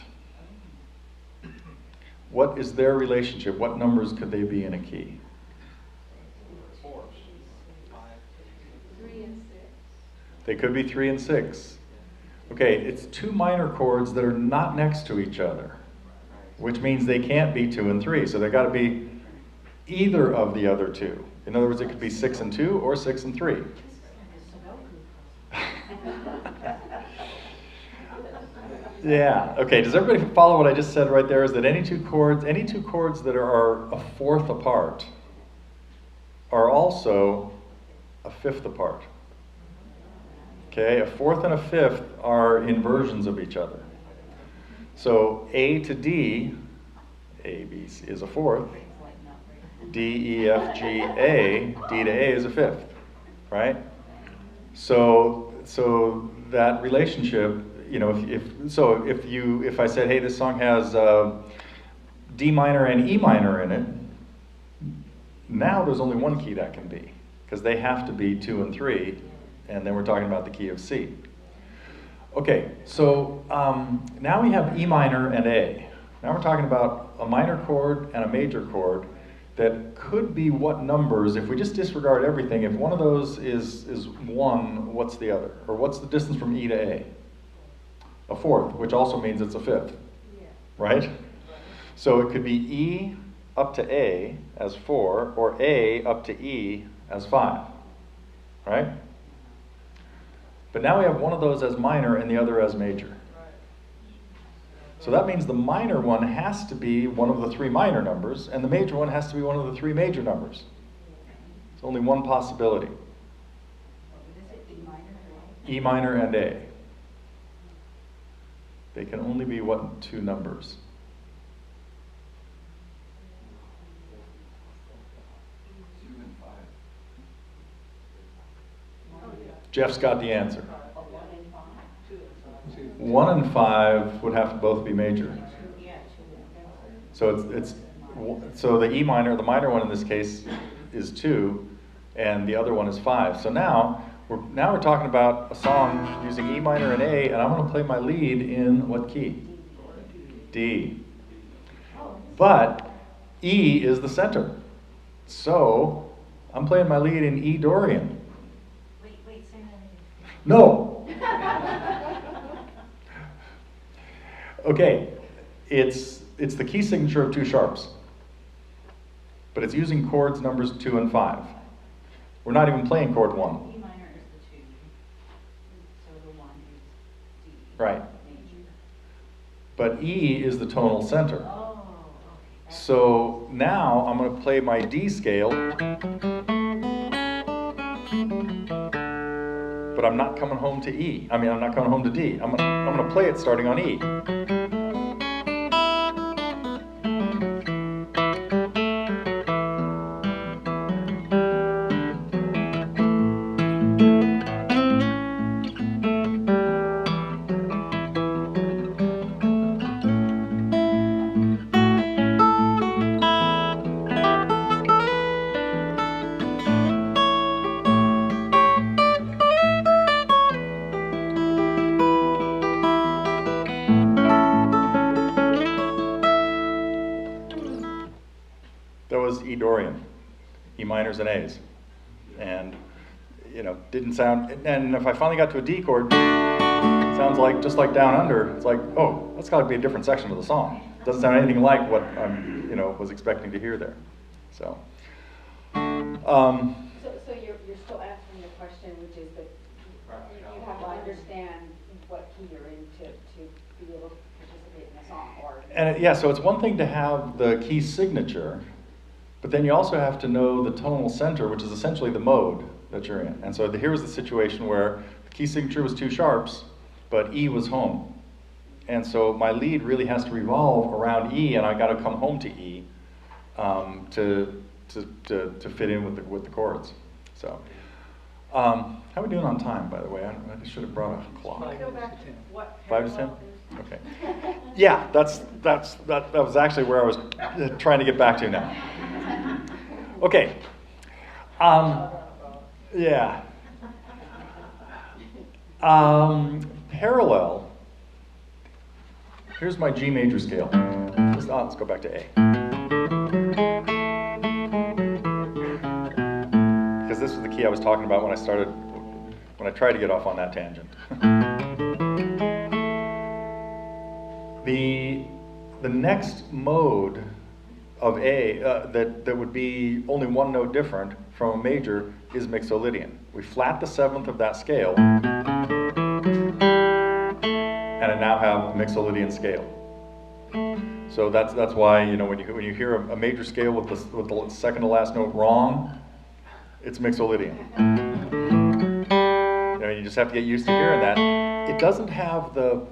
what is their relationship? What numbers could they be in a key? 3 and 6. They could be 3 and 6. Okay, it's 2 minor chords that are not next to each other, which means they can't be 2 and 3. So they've got to be either of the other two. In other words, it could be 6 and 2 or 6 and 3. Yeah, okay, does everybody follow what I just said right there? Is that any two chords that are a fourth apart are also a fifth apart. Okay, a fourth and a fifth are inversions of each other. So A to D, A, B, C is a fourth. D, E, F, G, A, D to A is a fifth, right? So that relationship you know, if I said, hey, this song has D minor and E minor in it, now there's only one key that can be, because they have to be 2 and 3, and then we're talking about the key of C. Okay, so now we have E minor and A. Now we're talking about a minor chord and a major chord that could be what numbers. If we just disregard everything, if one of those is 1, what's the other? Or what's the distance from E to A? A fourth, which also means it's a fifth, right? So it could be E up to A as 4, or A up to E as 5, right? But now we have one of those as minor and the other as major. So that means the minor one has to be one of the 3 minor numbers, and the major one has to be one of the 3 major numbers. It's only one possibility. E minor and A. They can only be what 2 numbers? Jeff's got the answer. 1 and 5 would have to both be major. So so the E minor, the minor one in this case, is 2, and the other one is 5. So now we're talking about a song using E minor and A, and I'm going to play my lead in what key? D. But E is the center, so I'm playing my lead in E Dorian. Wait, say that again. No. Okay, it's the key signature of 2 sharps, but it's using chords numbers 2 and 5. We're not even playing chord 1. E minor is the 2, so the 1 is D. Right. Major. But E is the tonal center. Oh, okay. So now I'm going to play my D scale, but I'm not coming home to E. I'm not coming home to D. I'm going to play it starting on E. That was E Dorian, E minors and A's. And, didn't sound, and if I finally got to a D chord, it sounds like, just like Down Under, it's like, oh, that's got to be a different section of the song. It doesn't sound anything like what I was expecting to hear there. So, So you're still answering the question, which is that you have to understand what key you're in to be able to participate in a song, or... And so it's one thing to have the key signature, but then you also have to know the tonal center, which is essentially the mode that you're in. And so here was the situation where the key signature was 2 sharps, but E was home. And so my lead really has to revolve around E, and I got to come home to E to fit in with the chords. So, how are we doing on time, by the way? I should have brought a clock. Can we go back to what 5 to 10? parallel is? Okay. Yeah, that was actually where I was trying to get back to now. Okay. Yeah. Parallel. Here's my G major scale. Let's go back to A. Because this was the key I was talking about when I tried to get off on that tangent. The next mode of A that would be only one note different from a major is mixolydian. We flat the 7th of that scale, and I now have a mixolydian scale. So that's why when you hear a major scale with the second to last note wrong, it's mixolydian. You just have to get used to hearing that. It doesn't have the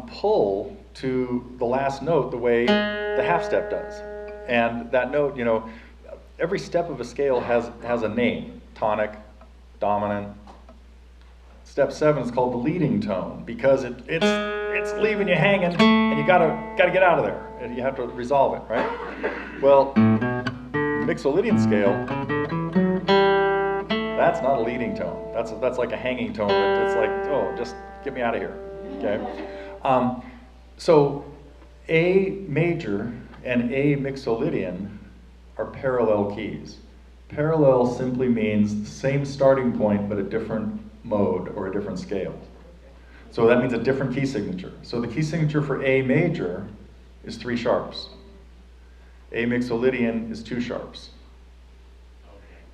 pull to the last note the way the half step does. And that note, every step of a scale has a name: tonic, dominant, Step 7 is called the leading tone because it's leaving you hanging, and you gotta get out of there, and you have to resolve it, right? Well, mixolydian scale, that's not a leading tone. That's like a hanging tone. It's like, oh, just get me out of here. Okay. So A major and A mixolydian are parallel keys. Parallel simply means the same starting point but a different mode or a different scale. So that means a different key signature. So the key signature for A major is 3 sharps. A mixolydian is 2 sharps.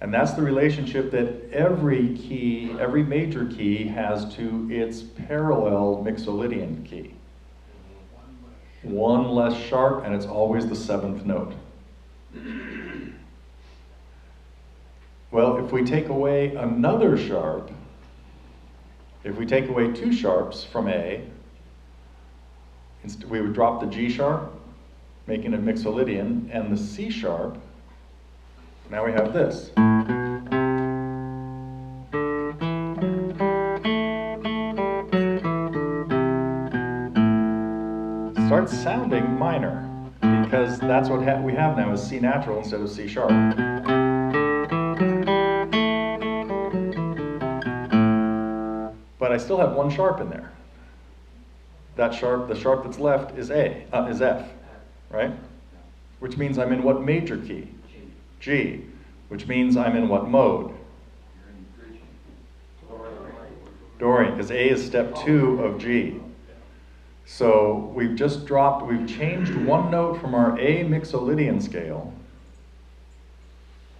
And that's the relationship that every key, every major key has to its parallel mixolydian key. 1 less sharp, and it's always the 7th note. Well, if we take away another sharp, if we take away 2 sharps from A, we would drop the G sharp, making it mixolydian, and the C sharp. Now we have this. Starts sounding minor, because that's what we have now is C natural instead of C sharp. But I still have 1 sharp in there. That sharp, the sharp that's left is F, right? Which means I'm in what major key? G. Which means I'm in what mode? Dorian, because A is step 2 of G. So we've changed 1 note from our A mixolydian scale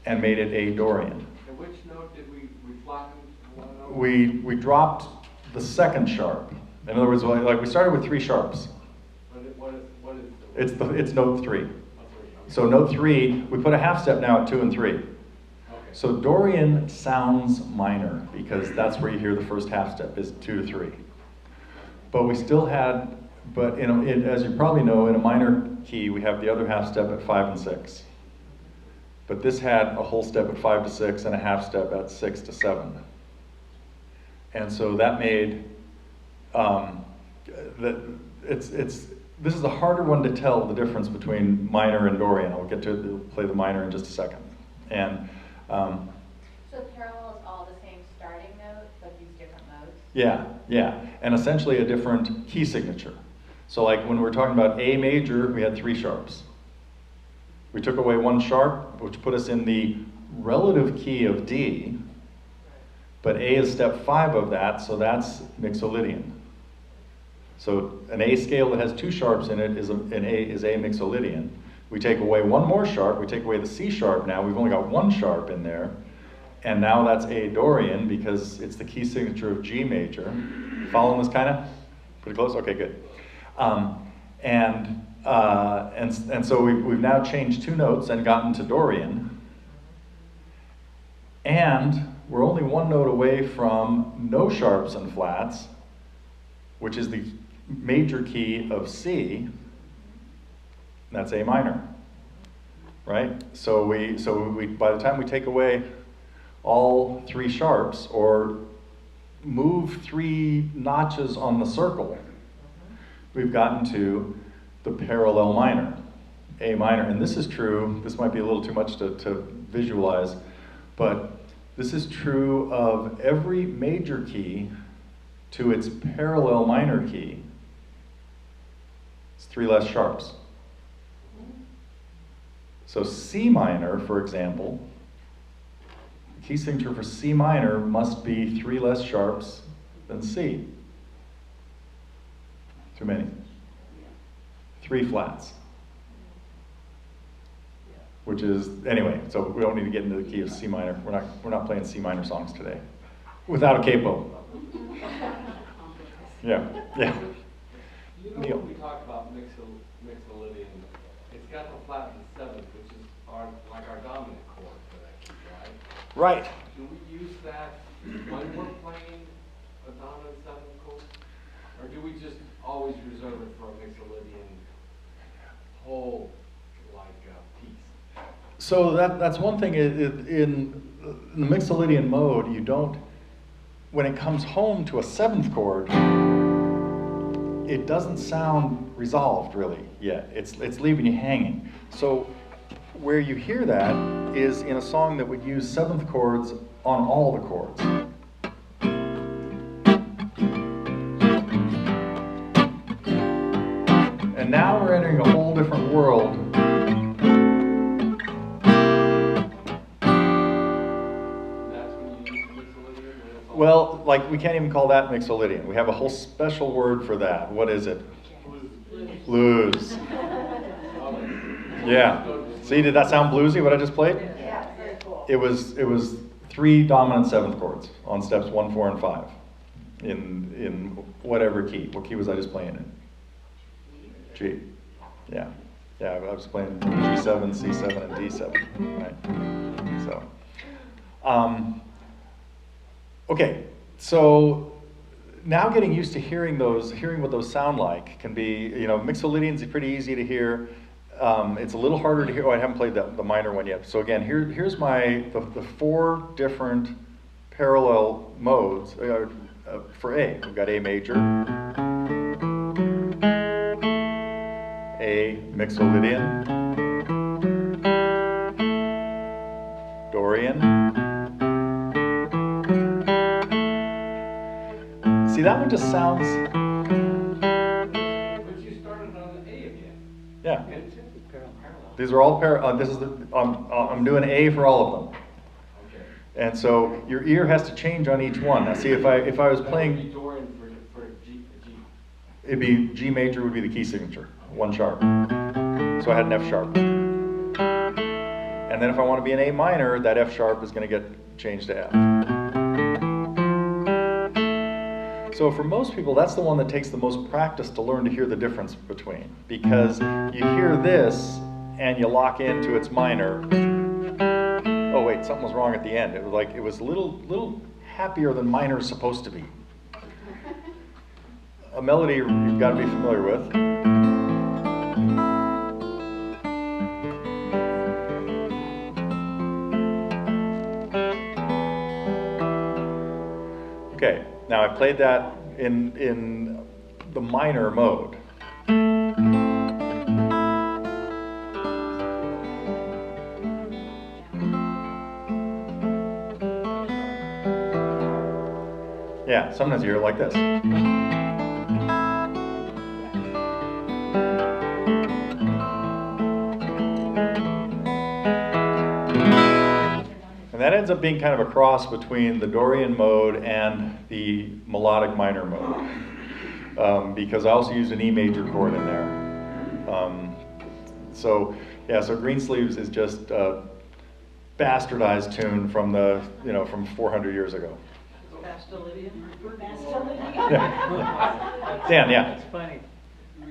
and made it A Dorian. And which note did we flatten 1 note? We dropped the 2nd sharp. In other words, like we started with 3 sharps. What is It's note 3. okay. So note 3, we put a half step now at 2 and 3. Okay. So Dorian sounds minor because that's where you hear the first half step is 2 to 3. But we still had, as you probably know, in a minor key, we have the other half step at 5 and 6. But this had a whole step at 5 to 6 and a half step at 6 to 7. And so that made, this is a harder one to tell the difference between minor and Dorian. I'll get to play the minor in just a second. And So parallel is all the same starting note, but these different modes? yeah, and essentially a different key signature. So like when we're talking about A major, we had 3 sharps. We took away 1 sharp, which put us in the relative key of D, but A is step 5 of that, so that's mixolydian. So an A scale that has 2 sharps in it is A mixolydian. We take away 1 more sharp, we take away the C sharp now, we've only got 1 sharp in there, and now that's A Dorian because it's the key signature of G major. Following this kind of? Pretty close? Okay, good. And so we've now changed 2 notes and gotten to Dorian, and we're only 1 note away from no sharps and flats, which is the major key of C. That's A minor, right? So we by the time we take away all 3 sharps or move 3 notches on the circle, we've gotten to the parallel minor, A minor. And this is true, this might be a little too much to visualize, but this is true of every major key to its parallel minor key. It's 3 less sharps. So C minor, for example, the key signature for C minor must be 3 less sharps than C. Too many. 3 flats. Which is, anyway, so we don't need to get into the key of C minor. We're not playing C minor songs today. Without a capo. Yeah. You know, Neil. when we talk about mixolydian, it's got the flat in the 7th, which is like our dominant chord for that key, right? Right. Do we use that when we're playing a dominant 7th chord? Or do we just always reserve it for a mixolydian whole, piece? So that's one thing, in the mixolydian mode, when it comes home to a 7th chord, it doesn't sound resolved really yet. It's leaving you hanging. So where you hear that is in a song that would use 7th chords on all the chords. And now we're entering a whole different world. That's when you use mixolydian? Well, like we can't even call that mixolydian. We have a whole special word for that. What is it? Blues. Yeah. See, did that sound bluesy, what I just played? Yeah, very cool. It was 3 dominant 7th chords on steps 1, 4, and 5 in whatever key. What key was I just playing in? G. Yeah. Yeah, I was playing G7, C7, and D7. Right. So, okay. So now getting used to hearing what those sound like can be, mixolydians are pretty easy to hear. It's a little harder to hear. Oh, I haven't played the minor one yet. So again, here's the 4 different parallel modes for A. We've got A major, A mixolydian, Dorian. See, that one just sounds. But you started on the A again. Yeah. Parallel. These are all I'm doing A for all of them. Okay. And so your ear has to change on each one. Now see, if I was That would be playing, Dorian for G. it'd be G major would be the key signature, 1 sharp. So I had an F sharp. And then if I want to be an A minor, that F sharp is going to get changed to F. So for most people, that's the one that takes the most practice to learn to hear the difference between. Because you hear this and you lock into its minor. Oh wait, something was wrong at the end. It was a little happier than minor is supposed to be. A melody you've got to be familiar with. Okay, now I played that in the minor mode. Yeah, sometimes you hear it like this. And that ends up being kind of a cross between the Dorian mode and the melodic minor mode. Because I also used an E major chord in there. So Greensleeves is just a bastardized tune from from 400 years ago. Bastilidian? Yeah. Dan, yeah. It's funny. You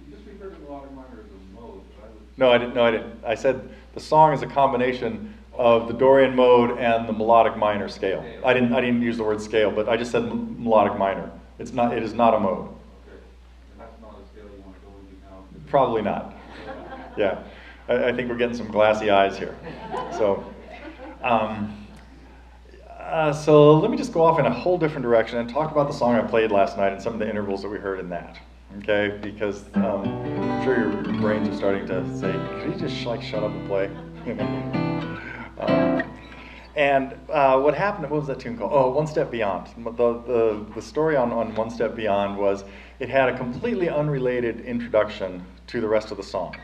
just referred to melodic minor as a mode, but I would. No, I didn't. I said the song is a combination of the Dorian mode and the melodic minor scale. I didn't use the word scale, but I just said melodic minor. It is not a mode. Okay, and that's not a scale you want to go into now. Probably not. Yeah, I think we're getting some glassy eyes here. So, so let me just go off in a whole different direction and talk about the song I played last night and some of the intervals that we heard in that. Okay, because I'm sure your brains are starting to say, "Could you just shut up and play?" What happened? What was that tune called? Oh, One Step Beyond. The story on One Step Beyond was it had a completely unrelated introduction to the rest of the song.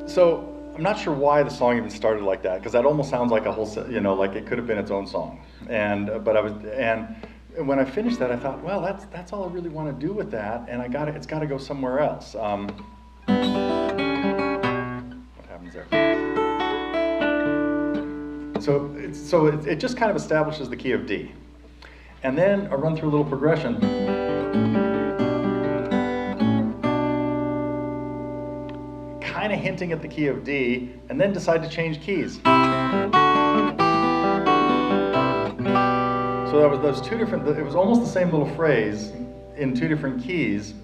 So I'm not sure why the song even started like that, because that almost sounds like a whole, like it could have been its own song. And when I finished that, I thought, well, that's all I really want to do with that, and it's got to go somewhere else. What happens there? it just kind of establishes the key of D. And then I run through a little progression. Kind of hinting at the key of D, and then decide to change keys. So that was those two different, it was almost the same little phrase in two different keys,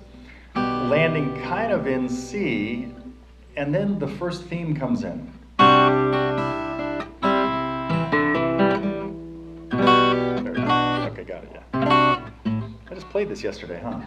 landing kind of in C, and then the first theme comes in. There we go. Okay, got it, yeah. I just played this yesterday, huh?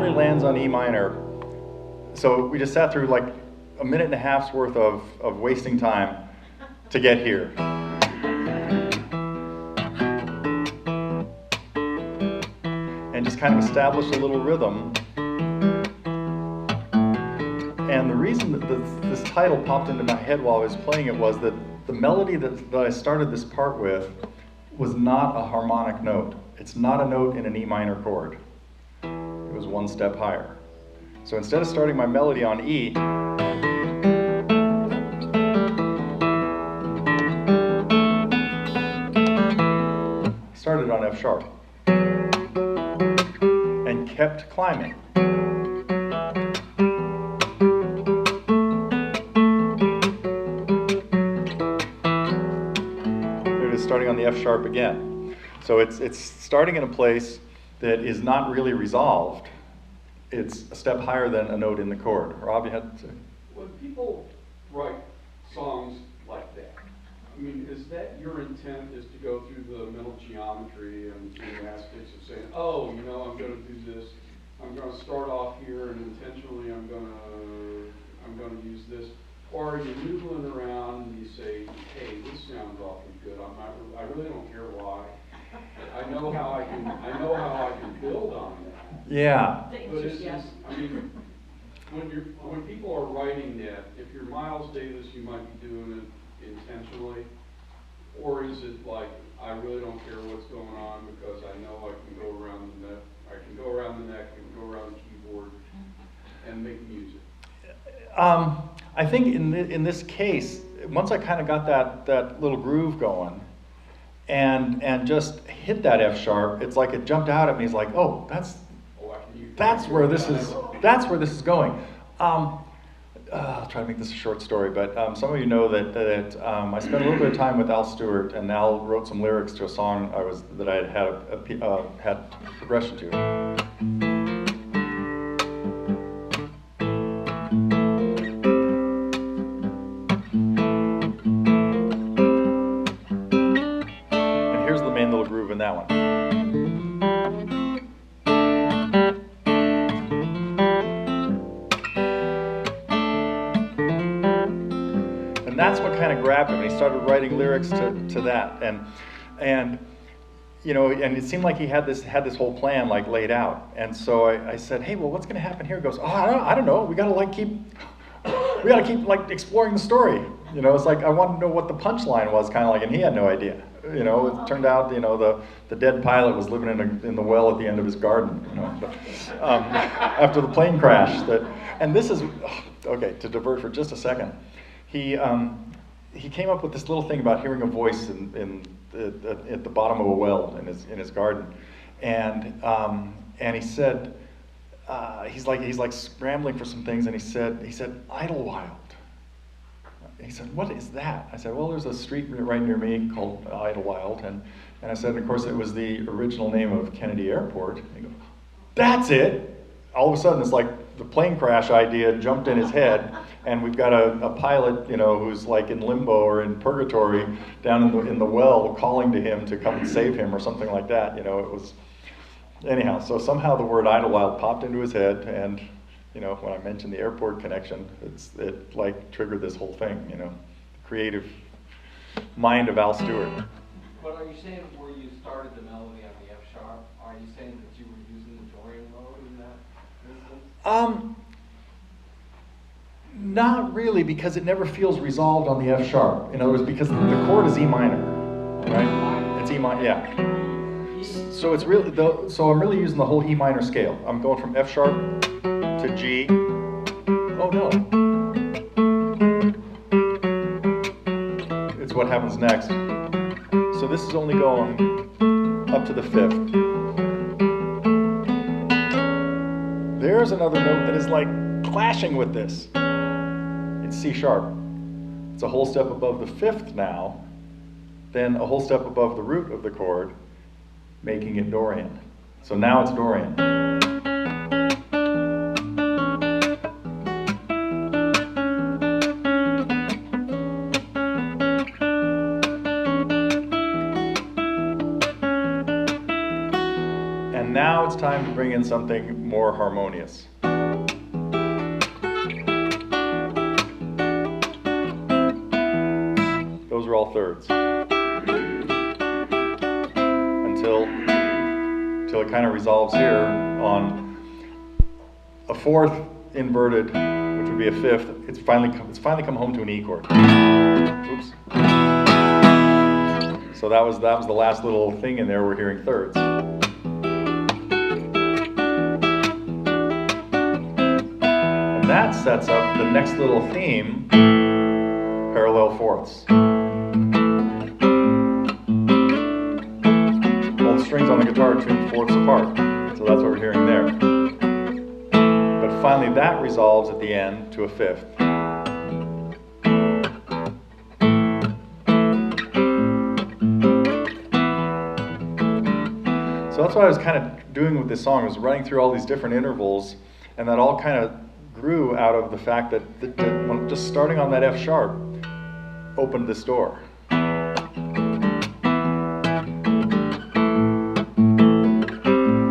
Lands on E minor. So we just sat through like a minute and a half's worth of wasting time to get here. And just kind of established a little rhythm. And the reason that this title popped into my head while I was playing it was that the melody that I started this part with was not a harmonic note. It's not a note in an E minor chord. It was one step higher. So instead of starting my melody on E, I started on F sharp and kept climbing. There it is, starting on the F sharp again. So it's starting in a place that is not really resolved. It's a step higher than a note in the chord. Rob, you had to say? When people write songs like that, I mean, is that your intent, is to go through the mental geometry and gymnastics of saying, oh, you know, I'm going to do this, I'm going to start off here and intentionally I'm going to use this, or are you noodling around and you say, hey, this sounds awfully good, I really don't care why. I know how I can build on that. Yeah. But it's just, I mean, when people are writing that, if you're Miles Davis, you might be doing it intentionally, or is it like, I really don't care what's going on because I know I can go around the neck, I can go around the keyboard and make music? I think in this case, once I kind of got that little groove going, and just hit that F sharp, it's like it jumped out at me. It's like, oh, that's where this is going. I'll try to make this a short story, but some of you know that I spent a little bit of time with Al Stewart, and Al wrote some lyrics to a song that I had progression to. In that one. And that's what kind of grabbed him. He started writing lyrics to that, and you know, and it seemed like he had this whole plan like laid out. And so I said, hey, well, what's going to happen here? He goes, oh, I don't know. We got to keep like exploring the story. You know, it's like I wanted to know what the punchline was, kind of like, and he had no idea. You know, it turned out, you know, the dead pilot was living in the well at the end of his garden, you know, but, after the plane crash. And this is, okay, to divert for just a second, he came up with this little thing about hearing a voice at the bottom of a well in his garden, and he said, he's like scrambling for some things, and he said Idlewild. He said, what is that? I said, well, there's a street right near me called Idlewild. And I said, and of course, it was the original name of Kennedy Airport. And he goes, that's it. All of a sudden, it's like the plane crash idea jumped in his head. And we've got a pilot, you know, who's like in limbo or in purgatory down in the well calling to him to come and save him or something like that. You know, it was, anyhow, so somehow the word Idlewild popped into his head, and you know, when I mentioned the airport connection, it like triggered this whole thing, you know, the creative mind of Al Stewart. But are you saying where you started the melody on the F sharp, are you saying that you were using the Dorian mode in that instance? Not really, because it never feels resolved on the F sharp. In other words, because the chord is E minor, right? It's E minor, yeah. So it's really, so I'm really using the whole E minor scale. I'm going from F sharp to G. Oh no. It's what happens next. So this is only going up to the 5th. There's another note that is like clashing with this. It's C sharp. It's a whole step above the 5th now, then a whole step above the root of the chord, making it Dorian. So now it's Dorian. And now it's time to bring in something more harmonious. Those are all thirds. Until it kind of resolves here on a 4th inverted, which would be a 5th. It's finally come home to an E chord. Oops. So that was the last little thing in there. We're hearing thirds. And that sets up the next little theme, parallel fourths. All the strings on the guitar are tuned fourths apart, so that's what we're hearing there. But finally that resolves at the end to a 5th. So that's what I was kind of doing with this song, was running through all these different intervals, and that all kind of grew out of the fact that when just starting on that F sharp opened this door.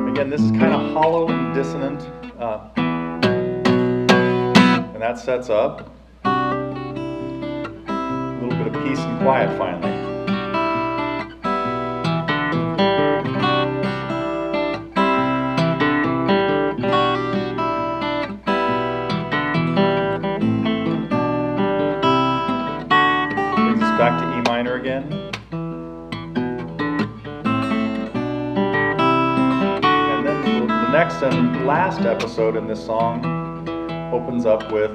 Again, this is kind of hollow and dissonant, and that sets up a little bit of peace and quiet finally. Back to E minor again. And then the next and last episode in this song opens up with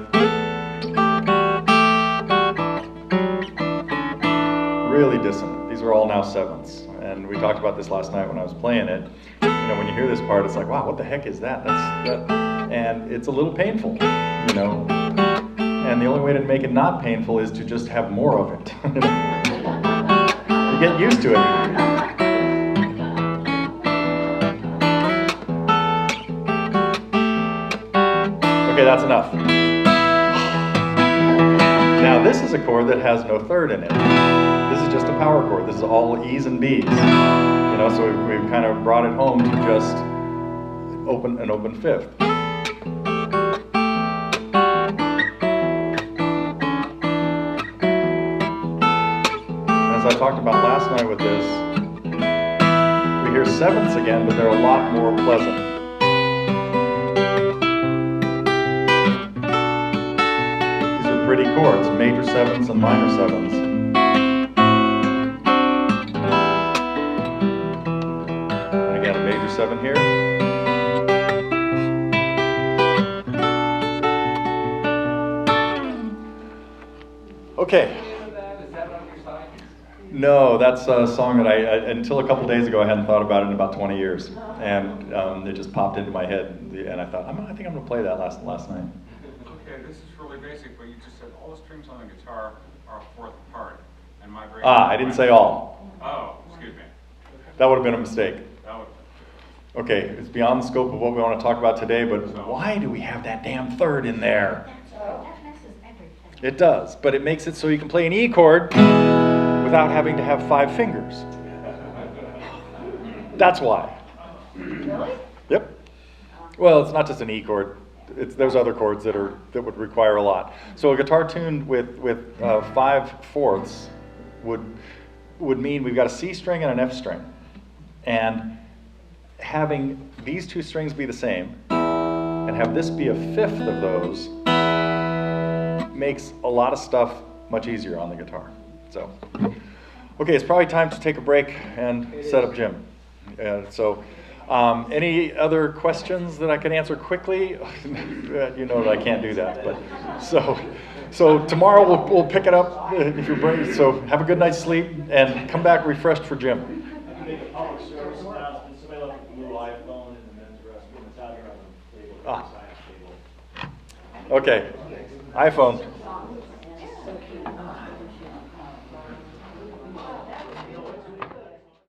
really dissonant. These are all now 7ths. And we talked about this last night when I was playing it. You know, when you hear this part, it's like, wow, what the heck is that? And it's a little painful, you know. And the only way to make it not painful is to just have more of it. You get used to it. Okay, that's enough. Now this is a chord that has no third in it. This is just a power chord. This is all E's and B's. You know, so we've kind of brought it home to just an open 5th. As I talked about last night with this, we hear 7ths again, but they're a lot more pleasant. These are pretty chords, major 7ths and minor 7ths. And again, a major 7 here. Okay. No, that's a song that until a couple days ago, I hadn't thought about it in about 20 years. And it just popped into my head. And I thought, I think I'm going to play that last night. Okay, this is really basic, but you just said all the strings on the guitar are a 4th apart. And my brain... I didn't say all. Oh, excuse me. That would have been a mistake. That would... Okay, it's beyond the scope of what we want to talk about today, but why do we have that damn third in there? That messes everything. It does, but it makes it so you can play an E chord without having to have 5 fingers. That's why. Really? Yep. Well, it's not just an E chord. There's other chords that would require a lot. So a guitar tuned with 5 fourths would mean we've got a C string and an F string, and having these 2 strings be the same and have this be a 5th of those makes a lot of stuff much easier on the guitar. So, okay, it's probably time to take a break and set up Jim. Any other questions that I can answer quickly? You know that I can't do that, but so tomorrow we'll pick it up if you're ready. So have a good night's sleep and come back refreshed for Jim. Make a public service announcement. Somebody left a blue iPhone in the men's restroom. It's out here on the table, the science table. Okay, iPhone.